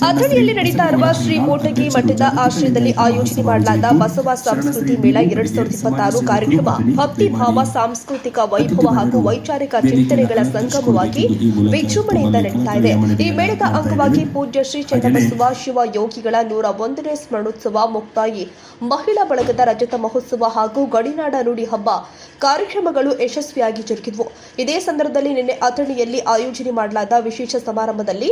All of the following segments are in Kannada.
ಅಥಣಿಯಲ್ಲಿ ನಡೀತಾ ಇರುವ ಶ್ರೀ ಮೋಟಗಿ ಮಠದ ಆಶ್ರಯದಲ್ಲಿ ಆಯೋಜನೆ ಮಾಡಲಾದ ಬಸವ ಸಂಸ್ಕೃತಿ ಮೇಳ 2026 ಕಾರ್ಯಕ್ರಮ ಭಕ್ತಿ ಭಾವ ಸಾಂಸ್ಕೃತಿಕ ವೈಭವ ಹಾಗೂ ವೈಚಾರಿಕ ಚಿಂತನೆಗಳ ಸಂಗಮವಾಗಿ ವಿಜೃಂಭಣೆಯಿಂದ ನಡೀತಾ ಇದೆ. ಈ ಮೇಳದ ಅಂಗವಾಗಿ ಪೂಜ್ಯ ಶ್ರೀ ಚನ್ನಬಸವ ಶಿವ ಯೋಗಿಗಳ 101ನೇ ಸ್ಮರಣೋತ್ಸವ, ಮುಕ್ತಾಯಿ ಮಹಿಳಾ ಬಳಗದ ರಜತ ಮಹೋತ್ಸವ ಹಾಗೂ ಗಡಿನಾಡ ನುಡಿ ಹಬ್ಬ ಕಾರ್ಯಕ್ರಮಗಳು ಯಶಸ್ವಿಯಾಗಿ ಜರುಗಿದವು. ಇದೇ ಸಂದರ್ಭದಲ್ಲಿ ನಿನ್ನೆ ಅಥಣಿಯಲ್ಲಿ ಆಯೋಜನೆ ಮಾಡಲಾದ ವಿಶೇಷ ಸಮಾರಂಭದಲ್ಲಿ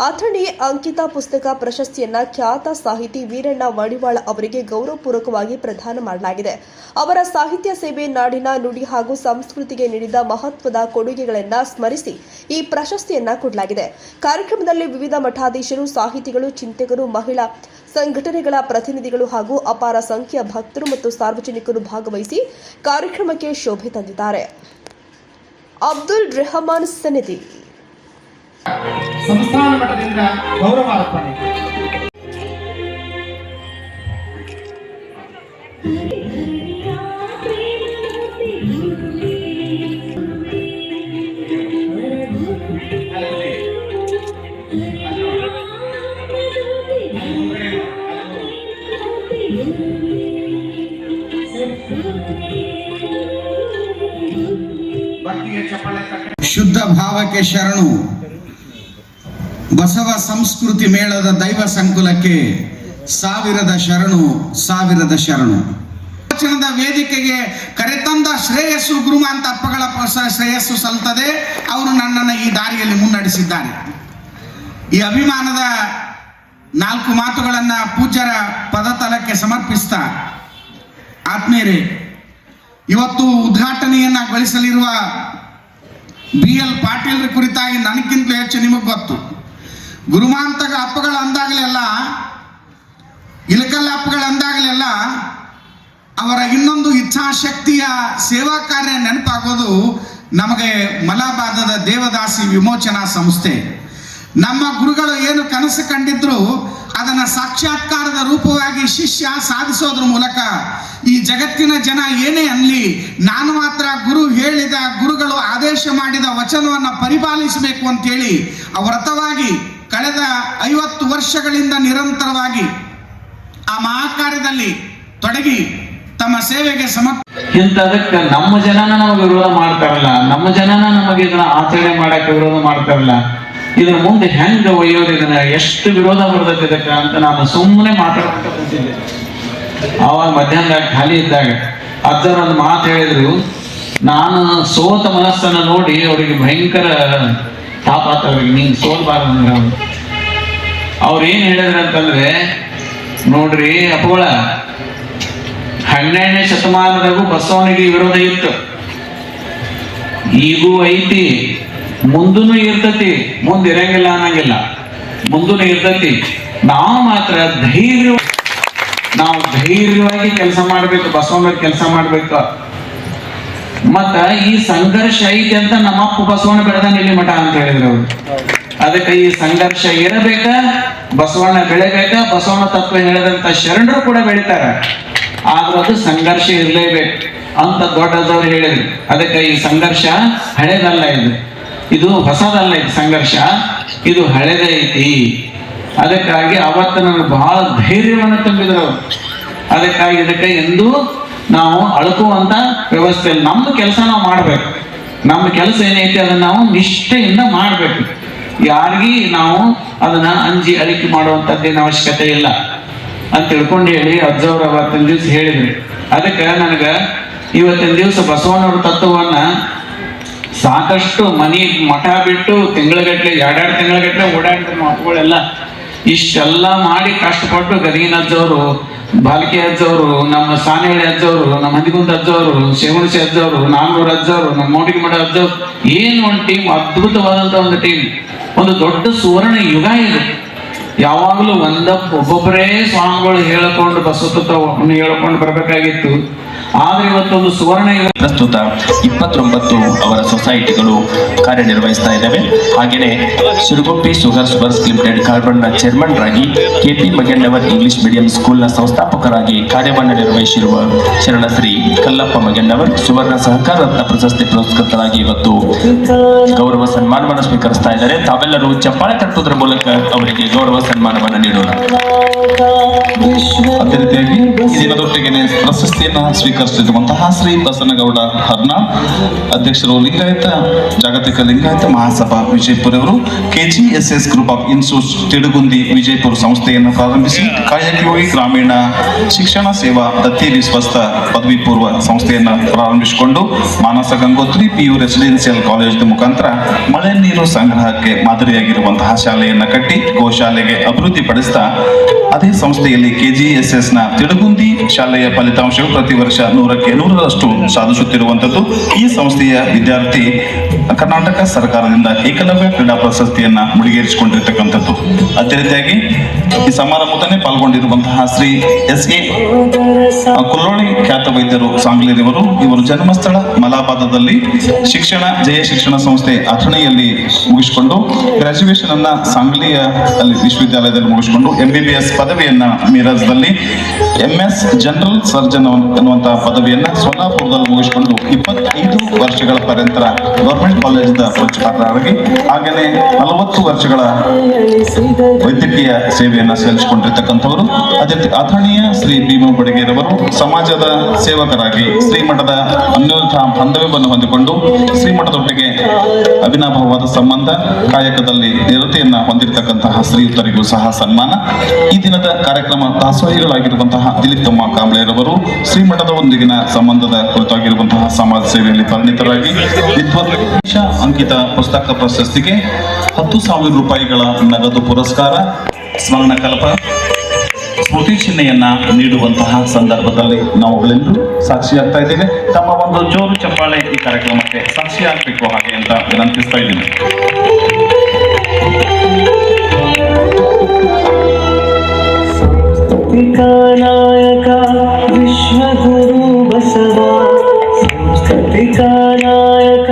ಅಥಣಿ ಅಂಕಿತ ಪುಸ್ತಕ ಪ್ರಶಸ್ತಿಯನ್ನ ಖ್ಯಾತ ಸಾಹಿತಿ ವೀರಣ್ಣ ಮಡಿವಾಳ ಅವರಿಗೆ ಗೌರವಪೂರ್ವಕವಾಗಿ ಪ್ರದಾನ ಮಾಡಲಾಗಿದೆ. ಅವರ ಸಾಹಿತ್ಯ ಸೇವೆ, ನಾಡಿನ ನುಡಿ ಹಾಗೂ ಸಂಸ್ಕೃತಿಗೆ ನೀಡಿದ ಮಹತ್ವದ ಕೊಡುಗೆಗಳನ್ನು ಸ್ಮರಿಸಿ ಈ ಪ್ರಶಸ್ತಿಯನ್ನ ಕೊಡಲಾಗಿದೆ. ಕಾರ್ಯಕ್ರಮದಲ್ಲಿ ವಿವಿಧ ಮಠಾಧೀಶರು, ಸಾಹಿತಿಗಳು, ಚಿಂತಕರು, ಮಹಿಳಾ ಸಂಘಟನೆಗಳ ಪ್ರತಿನಿಧಿಗಳು ಹಾಗೂ ಅಪಾರ ಸಂಖ್ಯೆಯ ಭಕ್ತರು ಮತ್ತು ಸಾರ್ವಜನಿಕರು ಭಾಗವಹಿಸಿ ಕಾರ್ಯಕ್ರಮಕ್ಕೆ ಶೋಭೆ ತಂದಿದ್ದಾರೆ. ಅಬ್ದುಲ್ ರೆಹಮಾನ್ ಸನ್ನಿಧಿ ಸಂಸ್ಥಾನ ಮಟ್ಟದಿಂದ ಗೌರವ ಅರ್ಪಣೆ. ಶುದ್ಧ ಭಾವಕ್ಕೆ ಶರಣು. ಬಸವ ಸಂಸ್ಕೃತಿ ಮೇಳದ ದೈವ ಸಂಕುಲಕ್ಕೆ ಸಾವಿರದ ಶರಣು. ವಚನದ ವೇದಿಕೆಗೆ ಕರೆತಂದ ಶ್ರೇಯಸ್ಸು ಗುರುಮಾಂತ ಅಪ್ಪಗಳ ಶ್ರೇಯಸ್ಸು ಸಲ್ತದೆ. ಅವರು ನನ್ನನ್ನು ಈ ದಾರಿಯಲ್ಲಿ ಮುನ್ನಡೆಸಿದ್ದಾರೆ. ಈ ಅಭಿಮಾನದ 4 ಮಾತುಗಳನ್ನು ಪೂಜ್ಯರ ಪದತಲಕ್ಕೆ ಸಮರ್ಪಿಸ್ತಾ, ಆತ್ಮೀಯರೇ, ಇವತ್ತು ಉದ್ಘಾಟನೆಯನ್ನಗೊಳಿಸಲಿರುವ BL ಪಾಟೀಲ್ ಕುರಿತಾಗಿ ನನಗಿಂತಲೂ ಹೆಚ್ಚು ನಿಮಗೆ ಗೊತ್ತು. ಗುರುಮಾಂತಕ ಅಪ್ಪಗಳು ಅಂದಾಗಲೆಲ್ಲ, ಇಲಕಲ್ಲ ಅಪ್ಪಗಳು ಅಂದಾಗಲೆಲ್ಲ ಅವರ ಇನ್ನೊಂದು ಇಚ್ಛಾಶಕ್ತಿಯ ಸೇವಾ ಕಾರ್ಯ ನೆನಪಾಗೋದು ನಮಗೆ ಮಲಾಬಾದದ ದೇವದಾಸಿ ವಿಮೋಚನಾ ಸಂಸ್ಥೆ. ನಮ್ಮ ಗುರುಗಳು ಏನು ಕನಸು ಕಂಡಿದ್ರು ಅದನ್ನು ಸಾಕ್ಷಾತ್ಕಾರದ ರೂಪವಾಗಿ ಶಿಷ್ಯ ಸಾಧಿಸೋದ್ರ ಮೂಲಕ ಈ ಜಗತ್ತಿನ ಜನ ಏನೇ ಅನ್ನಲಿ, ನಾನು ಮಾತ್ರ ಗುರು ಹೇಳಿದ, ಗುರುಗಳು ಆದೇಶ ಮಾಡಿದ ವಚನವನ್ನು ಪರಿಪಾಲಿಸಬೇಕು ಅಂತೇಳಿ ವ್ರತವಾಗಿ ಕಳೆದ 50 ವರ್ಷಗಳಿಂದ ನಿರಂತರವಾಗಿ ಆ ಮಹಾಕಾರ್ಯದಲ್ಲಿ ತೊಡಗಿ ತಮ್ಮ ಸೇವೆಗೆ ಇಂಥದಕ್ಕೆ ನಮ್ಮ ಜನನ ನಮಗೆ ವಿರೋಧ ಮಾಡ್ತಾರಲ್ಲ, ನಮ್ಮ ಜನನ ನಮಗೆ ಇದನ್ನ ಆಚರಣೆ ಮಾಡಕ್ಕೆ ವಿರೋಧ ಮಾಡ್ತಾರಲ್ಲ, ಇದ್ರ ಮುಂದೆ ಹೆಂಗ ಒಯ್ಯೋದು, ಇದನ್ನ ಎಷ್ಟು ವಿರೋಧ ಬರ್ತದೆ ಇದಕ್ಕೆ ಅಂತ ನಾನು ಸುಮ್ಮನೆ ಮಾತಾಡ್ತಾ ಕೂತಿದ್ದೆ. ಆವಾಗ ಮಧ್ಯಾಹ್ನದಾಗ ಖಾಲಿ ಇದ್ದಾಗ ಅಜ್ಜರ ಒಂದು ಮಾತು ಹೇಳಿದ್ರು. ನಾನು ಸೋತ ಮನಸ್ಸನ್ನು ನೋಡಿ ಅವರಿಗೆ ಭಯಂಕರ ತಾಪಾತ, ಅವ್ರಿಗೆ ನೀನ್ ಸೋಲ್ಬಾರ್ದಂದ್ರ ಅವ್ರು ಏನ್ ಹೇಳಿದ್ರು ಅಂತಂದ್ರೆ, ನೋಡ್ರಿ ಅಪ್ಪಗಳ 12ನೇ ಶತಮಾನದಾಗೂ ಬಸವನಿಗೆ ವಿರೋಧ ಇತ್ತು, ಈಗೂ ಐತಿ, ಮುಂದೂ ಇರ್ತತಿ, ಮುಂದಿರಂಗಿಲ್ಲ ಅನ್ನಂಗಿಲ್ಲ, ಮುಂದೂ ಇರ್ತತಿ. ನಾವು ಮಾತ್ರ ಧೈರ್ಯವಾಗಿ ಕೆಲಸ ಮಾಡ್ಬೇಕು, ಬಸವನ ಕೆಲಸ ಮಾಡ್ಬೇಕು. ಮತ್ತ ಈ ಸಂಘರ್ಷ ಐತಿ ಅಂತ ನಮ್ಮಪ್ಪ ಬಸವಣ್ಣ ಬೆಳೆದ ಇಲ್ಲಿ ಮಠ ಅಂತ ಹೇಳಿದ್ರು ಅವ್ರು. ಅದಕ್ಕೆ ಈ ಸಂಘರ್ಷ ಇರಬೇಕ, ಬಸವಣ್ಣ ಬೆಳೆಬೇಕ, ಬಸವಣ್ಣ ತತ್ವ ಹೇಳಿದಂತ ಶರಣರು ಕೂಡ ಬೆಳಿತಾರ, ಆದ್ರೂ ಅದು ಸಂಘರ್ಷ ಇರಲೇಬೇಕು ಅಂತ ದೊಡ್ಡದವ್ರು ಹೇಳಿದ್ರು. ಅದಕ್ಕೆ ಈ ಸಂಘರ್ಷ ಹಳೇದಲ್ಲ, ಇದು ಹೊಸದಲ್ಲ, ಇದು ಸಂಘರ್ಷ, ಇದು ಹಳೇದೈತಿ. ಅದಕ್ಕಾಗಿ ಅವತ್ತು ನನಗೆ ಬಹಳ ಧೈರ್ಯವನ್ನು ತುಂಬಿದ್ರು. ಅದಕ್ಕಾಗಿ ಇದಕ್ಕೆ ಎಂದು ನಾವು ಅಳುಕುವಂತ ವ್ಯವಸ್ಥೆ, ನಮ್ದು ಕೆಲಸ ನಾವು ಮಾಡ್ಬೇಕು. ನಮ್ಮ ಕೆಲಸ ಏನೈತಿ ಅದನ್ನ ನಾವು ನಿಷ್ಠೆಯಿಂದ ಮಾಡ್ಬೇಕು. ಯಾರಿಗೂ ನಾವು ಅದನ್ನ ಅಂಜಿ ಅಳಿಕೆ ಮಾಡುವಂತದ್ದೇನು ಅವಶ್ಯಕತೆ ಇಲ್ಲ ಅಂತ ತಿಳ್ಕೊಂಡು ಹೇಳಿ ಅಜ್ಜವ್ರು ಅವತ್ತಿನ ದಿವ್ಸ ಹೇಳಿದ್ರಿ. ಅದಕ್ಕೆ ನನಗ ಇವತ್ತಿನ ದಿವಸ ಬಸವಣ್ಣವ್ರ ತತ್ವವನ್ನ ಸಾಕಷ್ಟು ಮಠ ಬಿಟ್ಟು ತಿಂಗಳಗಟ್ಲೆ 2 ತಿಂಗಳಗಟ್ಲೆ ಓಡಾಡಿದ್ರು ಮಕ್ಕಳೆಲ್ಲ. ಇಷ್ಟೆಲ್ಲ ಮಾಡಿ ಕಷ್ಟಪಟ್ಟು ಗದಗಿನ ಅಜ್ಜವರು, ಬಾಲ್ಕಿ ಅಜ್ಜವರು, ನಮ್ಮ ಸಾನೇಹಳ್ಳಿ ಅಜ್ಜವರು, ನಮ್ಮ ಹಂದಿಗುಂದ ಅಜ್ಜವರು, ಶೇವಣಸಿ ಅಜ್ಜವರು, ನಾಲ್ನೂರು ಅಜ್ಜವರು, ನಮ್ಮ ಮೋಟಿಗೆ ಮಠ ಅಜ್ಜವ್ರು, ಏನು ಒಂದು ಟೀಮ್, ಅದ್ಭುತವಾದಂತ ಒಂದು ಟೀಮ್, ಒಂದು ದೊಡ್ಡ ಸುವರ್ಣ ಯುಗ ಇದೆ. ಯಾವಾಗಲೂ ಒಬ್ಬೊಬ್ಬರೇ ಸ್ವಾಮಿಗಳು ಹೇಳಿಕೊಂಡು ಬಸವತತ್ವವನ್ನು ಹೇಳಿಕೊಂಡು ಬರಬೇಕಾಗಿತ್ತು. ಆದ್ರೆ ಇವತ್ತೊಂದು ಸುವರ್ಣ ಪ್ರಸ್ತುತ 29 ಅವರ ಸೊಸೈಟಿಗಳು ಕಾರ್ಯನಿರ್ವಹಿಸ್ತಾ ಇದ್ದಾವೆ. ಹಾಗೆಯೇ ಸಿರುಗುಪ್ಪಿ ಶುಗರ್ಸ್ ಲಿಮಿಟೆಡ್ ಕಾರ್ಬನ್ನ ಚೇರ್ಮನ್ ರಾಗಿ KP ಮಗೆಣ್ಣವರ್ ಇಂಗ್ಲಿಷ್ ಮೀಡಿಯಂ ಸ್ಕೂಲ್ನ ಸಂಸ್ಥಾಪಕರಾಗಿ ಕಾರ್ಯವನ್ನು ನಿರ್ವಹಿಸಿರುವ ಶರಣಶ್ರೀ ಕಲ್ಲಪ್ಪ ಮಗೆಣ್ಣವರ್ ಸುವರ್ಣ ಸಹಕಾರ ರತ್ನ ಪ್ರಶಸ್ತಿ ಪುರಸ್ಕೃತರಾಗಿ ಇವತ್ತು ಗೌರವ ಸನ್ಮಾನವನ್ನು ಸ್ವೀಕರಿಸ್ತಾ ಇದ್ದಾರೆ. ತಾವೆಲ್ಲರೂ ಚಪ್ಪಾಳೆ ತಟ್ಟುವುದರ ಮೂಲಕ ಅವರಿಗೆ ಗೌರವ ಸನ್ಮಾನವನ್ನು ನೀಡೋಣ. ಅದೇ ರೀತಿಯಾಗಿ ಈ ದಿನದೊಟ್ಟಿಗೆ ಪ್ರಶಸ್ತಿಯನ್ನು ಸ್ವೀಕರಿಸಿರುವಂತಹ ಶ್ರೀ ಬಸನಗೌಡ ಹರ್ನಾಳ್, ಅಧ್ಯಕ್ಷರು ಲಿಂಗಾಯತ ಜಾಗತಿಕ ಲಿಂಗಾಯತ ಮಹಾಸಭಾ ವಿಜಯಪುರ ಅವರು KGSS group of institute Tidugundi Vijayapura ಸಂಸ್ಥೆಯನ್ನು ಪ್ರಾರಂಭಿಸಿ ಕಾಯಕಯೋಗಿ ಗ್ರಾಮೀಣ ಶಿಕ್ಷಣ ಸೇವಾ ದತ್ತಿ ವಿಶ್ವಸ್ತ ಪದವಿ ಪೂರ್ವ ಸಂಸ್ಥೆಯನ್ನು ಪ್ರಾರಂಭಿಸಿಕೊಂಡು Manasa Gangotri PU residential college ಮುಖಾಂತರ ಮಳೆ ನೀರು ಸಂಗ್ರಹಕ್ಕೆ ಮಾದರಿಯಾಗಿರುವಂತಹ ಶಾಲೆಯನ್ನು ಕಟ್ಟಿ ಗೋಶಾಲೆಗೆ ಅಭಿವೃದ್ಧಿಪಡಿಸಿದ ಅದೇ ಸಂಸ್ಥೆಯಲ್ಲಿ KGSS ನ ತಿಡುಗುಂದಿ ಶಾಲೆಯ ಫಲಿತಾಂಶವು ಪ್ರತಿ ವರ್ಷ 100ಕ್ಕೆ 100ರಷ್ಟು ಸಾಧಿಸುತ್ತಿರುವಂತದ್ದು. ಈ ಸಂಸ್ಥೆಯ ವಿದ್ಯಾರ್ಥಿ ಕರ್ನಾಟಕ ಸರ್ಕಾರದಿಂದ ಏಕಲವ್ಯ ಕ್ರೀಡಾ ಪ್ರಶಸ್ತಿಯನ್ನ ಮುಡಿಗೇರಿಸಿಕೊಂಡಿರ್ತಕ್ಕಂಥದ್ದು. ಅದೇ ರೀತಿಯಾಗಿ ಈ ಸಮಾರಂಭದಲ್ಲಿ ಪಾಲ್ಗೊಂಡಿರುವಂತಹ ಶ್ರೀ SA ಕುಲ್ಲೋಳಿ ಖ್ಯಾತ ವೈದ್ಯರು ಸಾಂಗ್ಲಿರವರು, ಇವರು ಜನ್ಮಸ್ಥಳ ಮಲಾಬಾದದಲ್ಲಿ ಶಿಕ್ಷಣ ಜಯ ಶಿಕ್ಷಣ ಸಂಸ್ಥೆ ಅಥಣಿಯಲ್ಲಿ ಮುಗಿಸಿಕೊಂಡು ಗ್ರಾಜುಯೇಷನ್ ಅನ್ನ ಸಾಂಗ್ಲಿಯ ವಿಶ್ವವಿದ್ಯಾಲಯದಲ್ಲಿ ಮುಗಿಸಿಕೊಂಡು MBBS ಪದವಿಯನ್ನ ಮೀರಜ್ದಲ್ಲಿ, MS ಜನರಲ್ ಸರ್ಜನ್ ಅನ್ನುವಂತಹ ಪದವಿಯನ್ನ ಸೋಲಾಪುರದಲ್ಲಿ ಮುಗಿಸಿಕೊಂಡು 25 ವರ್ಷಗಳ ಪರ್ಯಂತರ ಗವರ್ಮೆಂಟ್ ಕಾಲೇಜಿನ ಪ್ರಾಚಾರ್ಯರಾಗಿ ಹಾಗೆಯೇ 40 ವರ್ಷಗಳ ವೈದ್ಯಕೀಯ ಸೇವೆಯನ್ನು ಸಲ್ಲಿಸಿಕೊಂಡಿರ್ತಕ್ಕಂಥವರು. ಅದೇ ಅಥಣಿಯ ಶ್ರೀ ಭೀಮ ಬಡಿಗೇರವರು ಸಮಾಜದ ಸೇವಕರಾಗಿ ಶ್ರೀಮಠದ ಅನ್ಯೋನ್ಯ ಬಾಂಧವ್ಯವನ್ನು ಹೊಂದಿಕೊಂಡು ಶ್ರೀಮಠದೊಟ್ಟಿಗೆ ಅವಿನಾಭಾವವಾದ ಸಂಬಂಧ ಕಾಯಕದಲ್ಲಿ ನಿರತೆಯನ್ನ ಹೊಂದಿರತಕ್ಕಂತಹ ಶ್ರೀಯುತರಿಗೂ ಸಹ ಸನ್ಮಾನ. ಈ ದಿನದ ಕಾರ್ಯಕ್ರಮ ದಾಸೋಹಿಗಳಾಗಿರುವಂತಹ ದಿಲೀಪ್ ತಮ್ಮ ಕಾಂಬ್ಳೆರವರು ಶ್ರೀಮಠದ ಒಂದಿಗಿನ ಸಂಬಂಧದ ಕುರಿತಾಗಿರುವಂತಹ ಸಮಾಜ ಸೇವೆಯಲ್ಲಿ ಪರಿಣಿತರಾಗಿ ವಿದ್ವತ್ ಅಂಕಿತ ಪುಸ್ತಕ ಪ್ರಶಸ್ತಿಗೆ 10,000 ರೂಪಾಯಿಗಳ ನಗದು ಪುರಸ್ಕಾರ, ಸ್ಮರಣಕಲ್ಪ, ಸ್ಮೃತಿ ಚಿಹ್ನೆಯನ್ನ ನೀಡುವಂತಹ ಸಂದರ್ಭದಲ್ಲಿ ನಾವುಗಳೆಲ್ಲರೂ ಸಾಕ್ಷಿಯಾಗ್ತಾ ಇದ್ದೇವೆ. ತಮ್ಮ ಒಂದು ಜೋರು ಚಪ್ಪಾಳೆ ಈ ಕಾರ್ಯಕ್ರಮಕ್ಕೆ ಸಾಕ್ಷಿಯಾಗಬೇಕು ಹಾಗೆ ಅಂತ ವಿನಂತಿಸ್ತಾ ಇದ್ದೀನಿ. ನಾಯಕ ವಿಶ್ವಗುರು ಬಸವ, ಸಾಂಸ್ಕೃತಿಕ ನಾಯಕ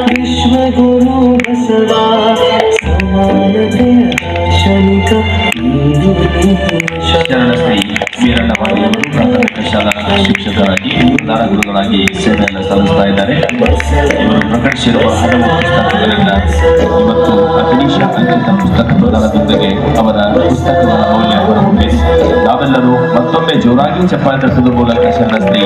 ವಿಶ್ವಗುರು ಬಸವ, ಸಮಾನತೆಯ ದಾರ್ಶನಿಕ ಶರಣಶ್ರೀ ವೀರಣ್ಣವಾಡಿಯವರು ಪ್ರಾಥಮಿಕ ಶಾಲಾ ಶಿಕ್ಷಕರಾಗಿ ಪ್ರಧಾನ ಗುರುಗಳಾಗಿ ಸೇವೆಯನ್ನು ಸಲ್ಲಿಸ್ತಾ ಇದ್ದಾರೆ. ಇವರು ಪ್ರಕಟಿಸಿರುವ ಹಲವು ಪುಸ್ತಕಗಳಿಂದ ಇವತ್ತು ಅಖಿಲೇಶ ಅಂಕಿತ ಪುಸ್ತಕ ಪ್ರದಾನದೊಂದಿಗೆ ಅವರ ಪುಸ್ತಕಗಳ ಮೌಲ್ಯ ಹೊರಹೊಮ್ಮಿದೆ. ನಾವೆಲ್ಲರೂ ಮತ್ತೊಮ್ಮೆ ಜೋರಾಗಿ ಚಪ್ಪಾಳೆ ತಟ್ಟುವ ಮೂಲಕ ಶರಣಶ್ರೀ